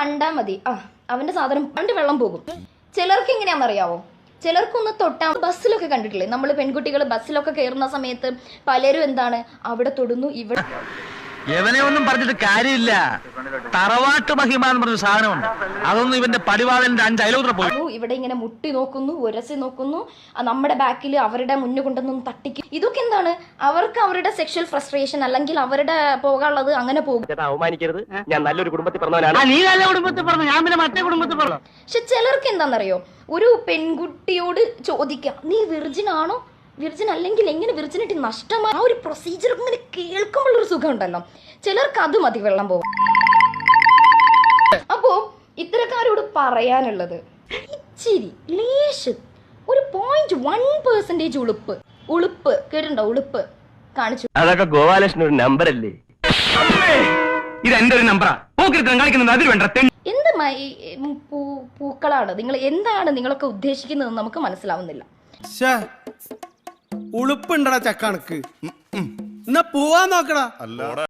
കണ്ടാ മതി അവന്റെ സാധനം പണ്ട് വെള്ളം പോകും. ചിലർക്ക് എങ്ങനെയാണെന്നറിയാവോ? ചിലർക്കൊന്ന് തൊട്ടാ ബസ്സിലൊക്കെ കണ്ടിട്ടില്ലേ, നമ്മൾ പെൺകുട്ടികൾ ബസ്സിലൊക്കെ കയറുന്ന സമയത്ത് പലരും എന്താണ് അവിടെ തൊടുന്നു, ഇവിടെ ഇവനെ ഒന്നും പറഞ്ഞിട്ട് കാര്യമില്ല. തറവാട്ട് മഹിമ എന്ന് പറഞ്ഞ സാധനമുണ്ട്, അതൊന്നും ഇവന്റെ പടിവാളന്റെ 5 അയലോത്ര പോയി. ഇവിടെ ഇങ്ങനെ മുട്ടി നോക്കുന്നു, ഉരസി നോക്കുന്നു, നമ്മുടെ ബാക്കിൽ അവരുടെ മുന്നു കൊണ്ടൊന്നും തട്ടിക്കും. ഇതൊക്കെ എന്താണ്? അവർക്ക് അവരുടെ സെക്ഷൽ ഫ്രസ്ട്രേഷൻ, അല്ലെങ്കിൽ അവരുടെ പോകാനുള്ളത് അങ്ങനെ പോകും. അവമാനിക്കരുത്, ഞാൻ നല്ലൊരു കുടുംബത്തിൽ പറഞ്ഞവനാണ്. നീ നല്ല കുടുംബത്തിൽ പറഞ്ഞു, ഞാൻ പിന്നെ മറ്റേ കുടുംബത്തിൽ പറഞ്ഞു. പക്ഷെ ചിലർക്ക് എന്താണെന്നറിയോ, ഒരു പെൺകുട്ടിയോട് ചോദിക്കാം, നീ വിർജിൻ ആണോ, വിർജിൻ അല്ലെങ്കിൽ എങ്ങനെ വിർജിനിറ്റി നഷ്ടമായി, ആ ഒരു പ്രൊസീജിയർ ഇങ്ങനെ കേൾക്കുമ്പോഴൊരു സുഖം ഉണ്ടല്ലോ. ചിലർക്ക് അത് മതി വെള്ളം പോകും. അപ്പോ ഇത്തരക്കാരോട് പറയാനുള്ളത്, ഇച്ചിരി ലേശം ഒരു 0.1% ഉളുപ്പ് കേട്ടിട്ടുണ്ടോ? ഉളുപ്പ് കാണിച്ചു. അതൊക്കെ ഗോപാലകൃഷ്ണൻ ഒരു നമ്പർ അല്ലേ? ഇത് എന്റെ ഒരു നമ്പറാ. കളിക്കുന്നത് അതിൽ വേണ്ട. എന്ത് പൂക്കളാണ് നിങ്ങൾ, എന്താണ് നിങ്ങളൊക്കെ ഉദ്ദേശിക്കുന്നത് നമുക്ക് മനസ്സിലാവുന്നില്ല. ഉളുപ്പുണ്ടടാ ചക്കണക്ക്, എന്നാ പോവാൻ നോക്കടാ.